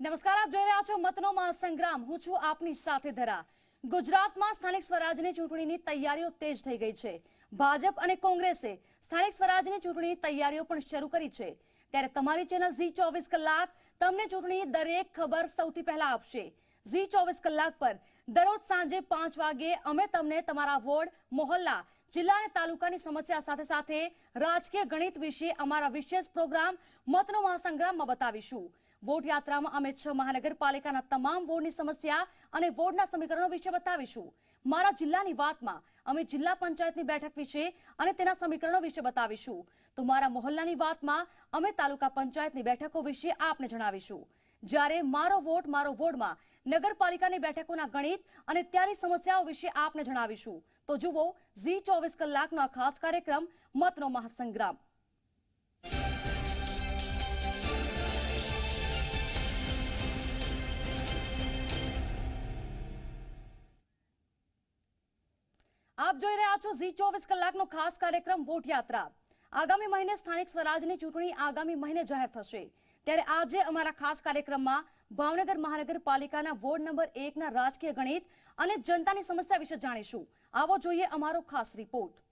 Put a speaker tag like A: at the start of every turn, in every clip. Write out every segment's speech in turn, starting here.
A: નમસ્કાર, આપ જોઈ રહ્યા છો મતનો મહાસંગ્રામ। હું છું આપની સાથે ધરા। ગુજરાતમાં સ્થાનિક સ્વરાજની ચૂંટણીની તૈયારીઓ તેજ થઈ ગઈ છે। ભાજપ અને કોંગ્રેસે સ્થાનિક સ્વરાજની ચૂંટણીની તૈયારીઓ પણ શરૂ કરી છે। ત્યારે તમારી ચેનલ ઝી 24 કલાક તમને ચૂંટણીની દરેક ખબર સૌથી પહેલા આપશે। ઝી 24 કલાક પર દરરોજ સાંજે 5 વાગે અમે તમને તમારા વોર્ડ, મોહલ્લા, જિલ્લા અને તાલુકાની સમસ્યા સાથે સાથે રાજકીય ગણિત વિશે અમારા વિશેષ પ્રોગ્રામ મતનો મહાસંગ્રામમાં બતાવીશું। वोट यात्रा में अमे 6 महानगरपालिकाना तमाम वोर्डनी समस्या और वोर्डना समीकरणों विषे बतावीशुं। मारा जिल्लानी वातमां अमे जिल्ला पंचायतनी बैठक विषे अने तेना समीकरणों विषे बतावीशुं। तो मारा मोहल्लानी वातमां अमे तालुका पंचायतनी बैठकों विषे आपने जणावीशुं। ज्यारे मारो वोट मारो वोर्डमां नगरपालिकानी बैठकोना गणित अने त्यानी समस्याओं विषे आपने जणावीशुं। तो जुओ ઝી 24 कलाकनो आ खास कार्यक्रम मतनो महासंग्राम। आप જોઈ રહ્યા છો ઝી 24 કલાકનો ખાસ કાર્યક્રમ વોટ યાત્રા। આગામી મહિને સ્થાનિક સ્વરાજની ચૂંટણી આગામી મહિને જાહેર થશે। ત્યારે આજે અમારા ખાસ કાર્યક્રમમાં ભાવનગર મહાનગરપાલિકાના વોર્ડ નંબર 1 ના રાજકીય ગણિત અને જનતાની સમસ્યા વિશે જાણીશું। આવો જોઈએ અમારો ખાસ રિપોર્ટ।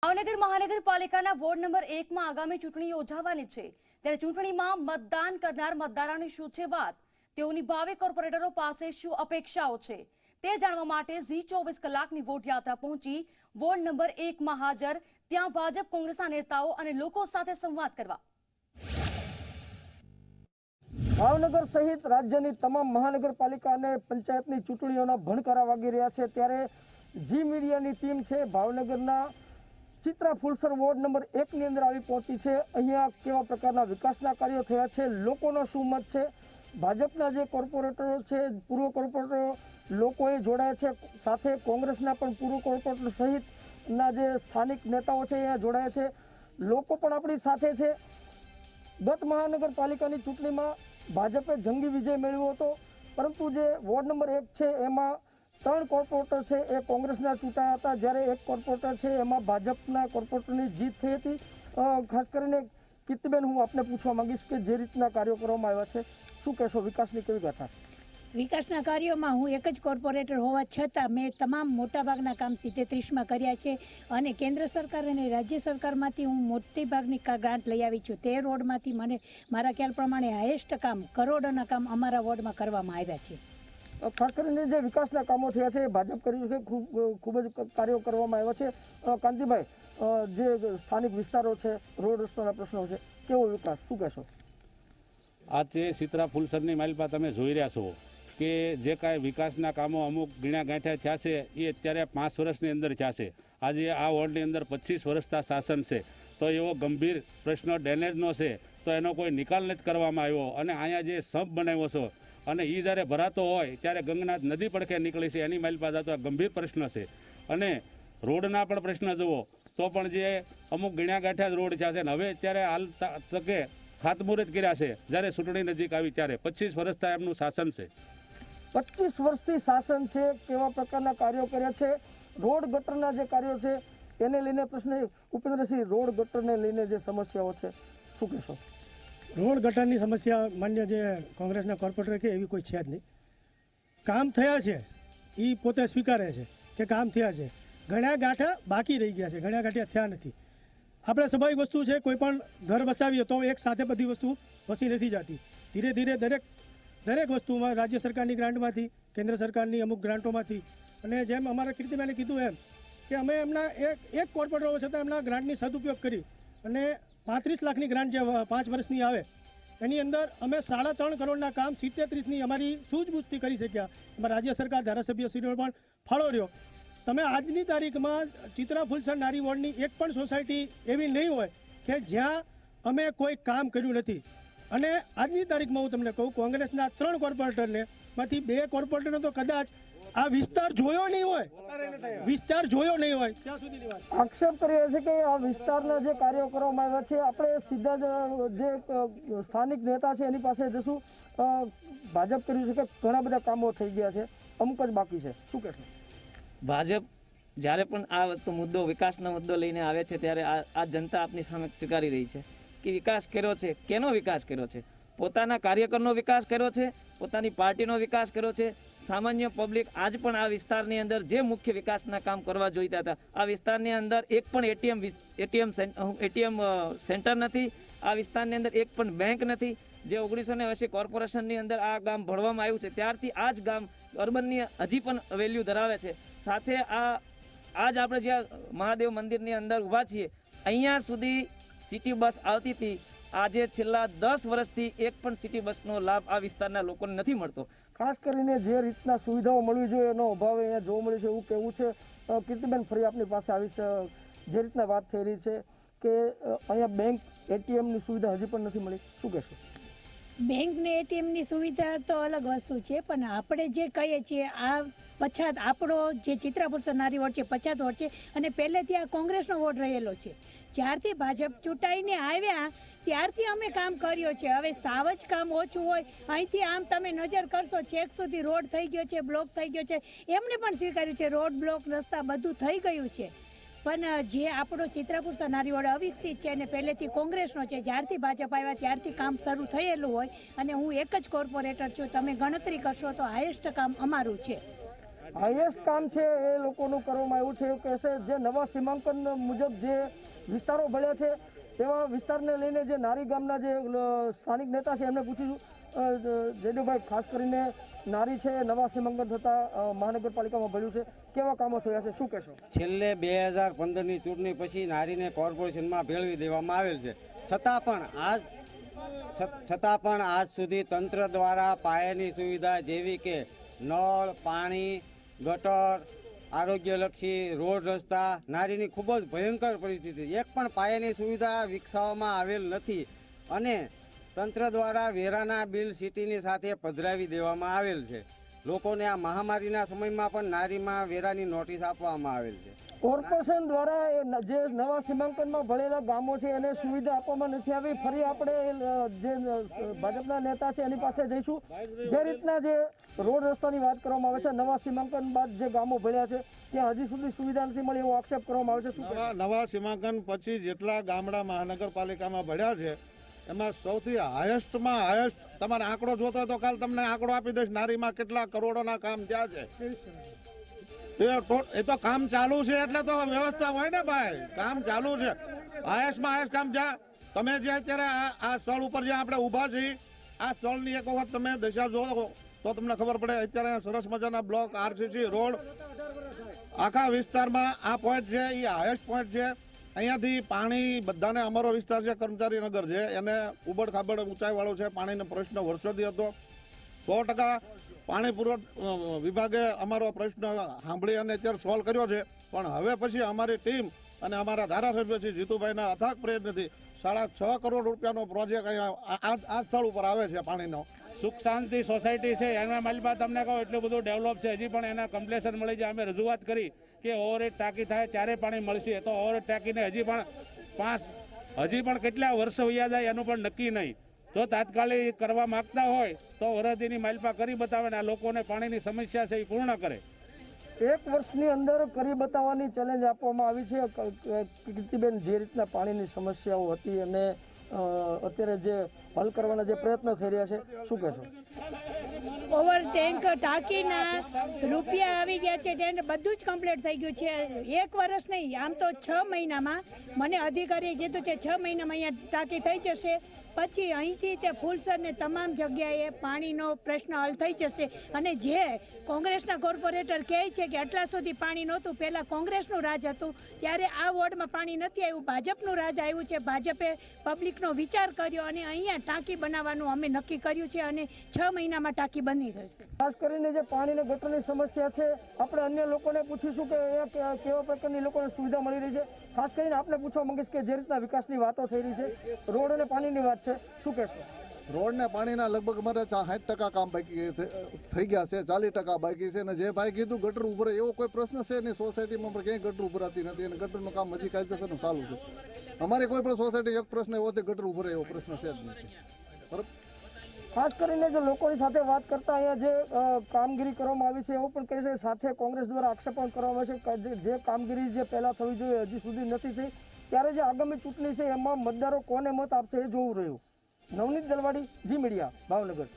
A: ભાવનગર મહાનગરપાલિકાના વોર્ડ નંબર 1 માં આગામી ચૂંટણી યોજાવાની છે। ત્યારે ચૂંટણીમાં મતદાન કરનાર મતદારોની શું છે વાત, તેઓની ભાવિ કોર્પોરેટરો પાસે શું અપેક્ષાઓ છે, તે જાણવા માટે ઝી 24 કલાકની વોટ યાત્રા પહોંચી વોર્ડ નંબર 1 માં હાજર ત્યાં ભાજપ કોંગ્રેસના નેતાઓ અને લોકો સાથે સંવાદ કરવા।
B: ભાવનગર સહિત રાજ્યની તમામ મહાનગરપાલિકા અને પંચાયતની ચૂંટણીઓના ભણકારા વાગી રહ્યા છે। ત્યારે જી મીડિયાની ટીમ છે ભાવનગરના ચિત્રા ફુલસર વોર્ડ નંબર 1 ની અંદર આવી પહોંચી છે। અહીંયા કેવા પ્રકારના વિકાસના કાર્યો થયા છે, લોકોનો શું મત છે, ભાજપના જે કોર્પોરેટરો છે, પૂર્વ કોર્પોરેટરો લોકોએ જોડાયા છે, સાથે કોંગ્રેસના પણ પૂર્વ કોર્પોરેટર સહિતના જે સ્થાનિક નેતાઓ છે અહીંયા જોડાયા છે। લોકો પણ આપણી સાથે છે। ગત મહાનગરપાલિકાની ચૂંટણીમાં ભાજપે જંગી વિજય મેળવ્યો હતો, પરંતુ જે વોર્ડ નંબર 1 છે એમાં 3 કોર્પોરેટર છે એ કોંગ્રેસના ચૂંટાયા હતા, જ્યારે એક કોર્પોરેટર છે એમાં ભાજપના કોર્પોરેટરની જીત થઈ હતી। ખાસ કરીને કીર્તિબેન, હું આપને પૂછવા માંગીશ કે જે રીતના કાર્યો કરવામાં આવ્યા છે, શું કહેશો, વિકાસની કેવી ગાથા?
C: વિકાસના કાર્યોમાં હું એક જ કોર્પોરેટર હોવા છતાં મેં તમામ મોટાભાગના કામ 37માં કર્યા છે અને કેન્દ્ર સરકાર અને રાજ્ય સરકારમાંથી હું મોટી ભાગની ગ્રાન્ટ લઈ આવી છું। તે રોડમાંથી મને મારા ખ્યાલ પ્રમાણે હાઈએસ્ટ કામ, કરોડોના કામ અમારા વોર્ડમાં કરવામાં આવ્યા છે।
B: ખાસ કરીને જે વિકાસના કામો થયા છે એ ભાજપ કર્યું છે, ખૂબ જ કાર્યો કરવામાં આવ્યા છે। કાંતિભાઈ, જે સ્થાનિક વિસ્તારો છે, રોડ રસ્તાના પ્રશ્નો છે, કેવો વિકાસ, શું કહેશો?
D: આ તે ચિત્રા ફુલસરની માલપા તમે જોઈ રહ્યા છો કે જે કાંઈ વિકાસના કામો અમુક ગીણા ગાંઠ્યા થયા છે એ અત્યારે 5 વર્ષની અંદર થયા છે। આજે આ વોર્ડની અંદર 25 વર્ષના શાસન છે, તો એવો ગંભીર પ્રશ્ન ડ્રેનેજનો છે તો એનો કોઈ નિકાલ નથી કરવામાં આવ્યો। અને અહીંયા જે સંપ બનાવ્યો છો અને એ જ્યારે ભરાતો હોય ત્યારે ગંગનાથ નદી પડખે નીકળી છે, એની માલપા જતો આ ગંભીર પ્રશ્ન છે। અને રોડના પણ પ્રશ્ન જુઓ તો પણ જે અમુક ગણ્યા ગાંઠ્યા જ રોડ થયા છે અને હવે અત્યારે હાલ તકે ખાતમુહૂર્ત કર્યા છે જ્યારે ચૂંટણી નજીક આવી ત્યારે 25 વર્ષથી એમનું શાસન છે.
B: 25 વર્ષથી શાસન છે, કેવા પ્રકારના કાર્યો કર્યા છે, રોડ ગટરના જે કાર્યો છે એને લઈને પ્રશ્ન. ઉપેન્દ્રસિંહ, રોડ ગટરને લઈને જે સમસ્યાઓ છે શું કહેશો?
E: રોડ ગટરની સમસ્યા માન્ય જે કોંગ્રેસના કોર્પોરેટર કે એવી કોઈ છે જ નહીં. કામ થયા છે એ પોતે સ્વીકારે છે કે કામ થયા છે, ઘણા ગાંઠા બાકી રહી ગયા છે, ઘણા ગાંઠિયા થયા નથી. આપણે સ્વાભાવિક વસ્તુ છે, કોઈ પણ ઘર વસાવીએ તો એક સાથે બધી વસ્તુ વસી નથી જતી. ધીરે ધીરે દરેક વસ્તુમાં રાજ્ય સરકારની ગ્રાન્ટમાંથી, કેન્દ્ર સરકારની અમુક ગ્રાન્ટોમાંથી, અને જેમ અમારા કીર્તિબેને કીધું એમ કે અમે એમના એક કોર્પોરેટર હોવા છતાં એમના ગ્રાન્ટની સદુપયોગ કરી અને 35 લાખની ગ્રાન્ટ જે 5 વર્ષની આવે એની અંદર અમે 3.5 કરોડના કામ 37ની અમારી સૂઝબૂછથી કરી શક્યા. એમાં રાજ્ય સરકાર ધારાસભ્યશ્રીનો પણ ફાળો રહ્યો. તમે આજની તારીખમાં ચિત્રા ફુલસર નારી વોર્ડની એક પણ સોસાયટી એવી નહીં હોય કે જ્યાં અમે કોઈ કામ કર્યું નથી. અને આજની તારીખમાં હું તમને કહું, કોંગ્રેસના 3 કોર્પોરેટરને માંથી 2 કોર્પોરેટરને તો કદાચ આ વિસ્તાર જોયો નહીં હોય ત્યાં સુધીની વાત.
B: આક્ષેપ કરીએ છીએ કે આ વિસ્તારના જે કાર્યો કરવામાં આવ્યા છે, આપણે સીધા જ જે સ્થાનિક નેતા છે એની પાસે જશું. ભાજપ કર્યું છે કે ઘણા બધા કામો થઈ ગયા છે, અમુક જ બાકી છે, શું કહેશો?
F: ભાજપ જ્યારે પણ આ મુદ્દો વિકાસનો મુદ્દો લઈને આવે છે ત્યારે આ જનતા આપની સામે સ્વીકારી રહી છે કે વિકાસ કર્યો છે. કેનો વિકાસ કર્યો છે? પોતાના કાર્યકરનો વિકાસ કર્યો છે, પોતાની પાર્ટીનો વિકાસ કર્યો છે. સામાન્ય પબ્લિક આજ પણ આ વિસ્તારની અંદર જે મુખ્ય વિકાસના કામ કરવા જોઈતા હતા, આ વિસ્તારની અંદર એક પણ એટીએમ સેન્ટર નથી, આ વિસ્તારની અંદર એક પણ બેંક નથી. જે 1980 કોર્પોરેશનની અંદર આ ગામ ભણવામાં આવ્યું છે ત્યારથી આ જ ગામ અર્બનની હજી પણ વેલ્યુ ધરાવે છે. સાથે આજ આપણે જ્યાં મહાદેવ મંદિરની અંદર ઊભા છીએ, અહીંયા સુધી સિટી બસ આવતી હતી. આજે છેલ્લા 10 વર્ષથી એક પણ સિટી બસનો લાભ આ વિસ્તારના લોકોને નથી મળતો.
B: ખાસ કરીને જે રીતના સુવિધાઓ મળવી જોઈએ એનો અભાવ અહીંયા જોવા મળે છે એવું કહેવું છે. કીર્તિબેન, ફરી આપની પાસે આવીશ. જે રીતના વાત થઈ રહી છે કે અહીંયા બેંક એટીએમની સુવિધા હજી પણ નથી મળી, શું કહેશો?
C: બેંક ને એટીએમની સુવિધા તો અલગ વસ્તુ છે, પણ આપણે જે કહીએ છીએ આ પછાત આપણો જે ચિત્રા ફુલસર નારી વોર્ડ છે, પછાત વોર્ડ છે અને પહેલેથી આ કોંગ્રેસનો વોર્ડ રહેલો છે. જ્યારથી ભાજપ ચૂંટાઈને આવ્યા ત્યારથી અમે કામ કર્યો છે. હવે સાવ જ કામ ઓછું હોય, અહીંથી આમ તમે નજર કરશો છેક સુધી રોડ થઈ ગયો છે, બ્લોક થઈ ગયો છે, એમને પણ સ્વીકાર્યું છે રોડ બ્લોક રસ્તા બધું થઈ ગયું છે. પણ જે આપણો ચિત્રા ફુલસર નારી વોર્ડ અવિકસિત છે અને પહેલેથી કોંગ્રેસનો છે, જ્યારથી ભાજપ આવ્યા ત્યારથી કામ શરૂ થયેલું હોય અને હું એક જ કોર્પોરેટર છું. તમે ગણતરી કરશો તો હાઈએસ્ટ કામ અમારું છે.
B: હાઈએસ્ટ કામ છે એ લોકોનું કરવામાં આવ્યું છે એવું કહેશે. જે નવા સીમાંકન મુજબ જે વિસ્તારો ભળ્યા છે તેવા વિસ્તારને લઈને જે નારી ગામના જે સ્થાનિક નેતા છે એમને પૂછીશું. જયદેવભાઈ, ખાસ કરીને નારી છે નવા સીમાંકન થતા મહાનગરપાલિકામાં ભળ્યું છે, કેવા કામો થયા છે, શું કહેશો?
G: છેલ્લે 2015ની ચૂંટણી પછી નારીને કોર્પોરેશનમાં ભેળવી દેવામાં આવેલ છે. છતાં પણ આજ સુધી તંત્ર દ્વારા પાયાની સુવિધા જેવી કે નળ, પાણી, ગટર, આરોગ્યલક્ષી રોડ રસ્તા, નારીની ખૂબ જ ભયંકર પરિસ્થિતિ, એક પણ પાયાની સુવિધા વિકસાવવામાં આવેલ નથી. અને તંત્ર દ્વારા વેરાના બિલ સિટીની સાથે પધરાવી દેવામાં આવેલ છે. લોકોને આ મહામારીના સમયમાં પણ નારીમાં વેરાની નોટિસ આપવામાં આવેલ છે.
B: કોર્પોરેશન દ્વારા જે નવા સીમાંકનમાં ભળેલા ગામો છે એને સુવિધા આપવામાં નથી આવી. ફરી આપણે જે ભાજપના નેતા છે એની પાસે જઈશું. જે રીતના જે રોડ રસ્તાની વાત કરવામાં આવે છે, નવા સીમાંકન બાદ જે ગામો ભળ્યા છે ત્યાં હજી સુધી સુવિધા નથી મળી એવો આક્ષેપ કરવામાં આવે છે.
H: નવા સીમાંકન પછી જેટલા ગામડા મહાનગરપાલિકામાં ભળ્યા છે એમાં સૌથી હાઈએસ્ટમાં હાઈએસ્ટ તમારે આંકડો જોતો હોય તો કાલ તમને આંકડો આપી દઈશ. નારીમાં કેટલા કરોડોના કામ થયા છે. એ તો કામ ચાલુ છે એટલે તો વ્યવસ્થા હોય ને ભાઈ. કામ ચાલુ છે, હાઈએસ્ટમાં હાઈએસ્ટ કામ જ્યાં તમે જે અત્યારે આ સ્થળ ઉપર જ્યાં આપણે ઊભા છીએ, આ સ્થળની એક વખત તમે દશા જોવો તો તમને ખબર પડે. અત્યારે સરસ મજાના બ્લોક, આરસીસી રોડ આખા વિસ્તારમાં આ પોઈન્ટ છે એ હાઈએસ્ટ પોઈન્ટ છે. અહીંયાથી પાણી બધાને, અમારો વિસ્તાર છે કર્મચારી નગર છે, એને ઉબડ ખાબડ ઊંચાઈવાળો છે. પાણીનો પ્રશ્ન વર્ષોથી હતો. 100% પાણી પુરવઠા વિભાગે અમારો પ્રશ્ન સાંભળી અને અત્યારે સોલ્વ કર્યો છે. પણ હવે પછી અમારી ટીમ અને અમારા ધારાસભ્ય શ્રી જીતુભાઈના અથાગ પ્રયત્નથી 6.5 કરોડ રૂપિયાનો પ્રોજેક્ટ અહીંયા આ સ્થળ ઉપર આવે છે પાણીનો.
D: સુખ શાંતિ સોસાયટી છે એના માલિકમાં તમને કહો એટલું બધું ડેવલપ છે, હજી પણ એના કમ્પ્લેશન મળી જાય. અમે રજૂઆત કરી કે ઓવરહેડ ટાંકી થાય ત્યારે પાણી મળશે, તો ઓવરહેડ ટાંકીને હજી પણ હજી પણ કેટલા વર્ષો વયા જાય એનું પણ નક્કી નહીં. જો તાત્કાલિક કરવા માંગતા હોય તો વરદીની માલપા કરી બતાવે ને આ લોકોને પાણીની સમસ્યા છે એ પૂર્ણ કરે.
B: 1 વર્ષની અંદર કરી બતાવવાની ચેલેન્જ આપવામાં આવી છે. કીર્તિબેન, જે રીતના પાણીની સમસ્યાઓ હતી અને અત્યારે જે હલ કરવાના જે પ્રયત્નો થઈ રહ્યા છે, શું કહેશો?
C: ઓવર ટેન્ક ટાંકીના રૂપિયા આવી ગયા છે, ટેન્ક બધું જ કમ્પ્લીટ થઈ ગયું છે. 1 વર્ષ નહીં, આમ તો 6 મહિનામાં મને અધિકારીએ કીધું છે 6 મહિનામાં અહીંયા ટાંકી થઈ જશે. પછી અહીંથી તે ફૂલસરને તમામ જગ્યાએ પાણીનો પ્રશ્ન હલ થઈ જશે. અને જે કોંગ્રેસના કોર્પોરેટર કહે છે કે આટલા સુધી પાણી નહોતું, પહેલાં કોંગ્રેસનું રાજ હતું ત્યારે આ વોર્ડમાં પાણી નથી આવ્યું, ભાજપનું રાજ આવ્યું છે. ભાજપે પબ્લિકનો વિચાર કર્યો અને અહીંયા ટાંકી બનાવવાનું અમે નક્કી કર્યું છે અને 6 મહિનામાં ટાંકી બની થશે.
B: ખાસ કરીને જે પાણી અને ગટરની સમસ્યા છે, આપણે અન્ય લોકોને પૂછીશું કે અહીંયા કેવા પ્રકારની લોકોને સુવિધા મળી રહી છે. ખાસ કરીને આપણે પૂછવા માંગીશ કે જે રીતના વિકાસની વાતો થઈ રહી છે, રોડ અને પાણીની વાત છે, શું કહેશો?
I: રોડ ને પાણીના લગભગ અમારે 60% કામ બાકી થઈ ગયા છે, 40% બાકી છે. અને જે ભાઈ કીધું ગટર ઉભરે, એવો કોઈ પ્રશ્ન છે નહીં. સોસાયટીમાં પણ ક્યાંય ગટર ઉભરાતી નથી અને ગટરનું કામ હજી કાયદેસરનું ચાલુ છે. અમારી કોઈ પણ સોસાયટી એક પ્રશ્ન એવો છે ગટર ઉભરે એવો પ્રશ્ન છે જ નથી. બરાબર.
B: ખાસ કરીને જે લોકોની સાથે વાત કરતા અહીંયા જે કામગીરી કરવામાં આવી છે એવું પણ કહે છે, સાથે કોંગ્રેસ દ્વારા આક્ષેપ પણ કરવામાં આવે છે કે જે કામગીરી જે પહેલાં થવી જોઈએ હજી સુધી નથી થઈ, ત્યારે જે આગામી ચૂંટણી છે એમાં મતદારો કોને મત આપશે એ જોવું રહ્યું. નવનીત દલવાડી, જી મીડિયા, ભાવનગર.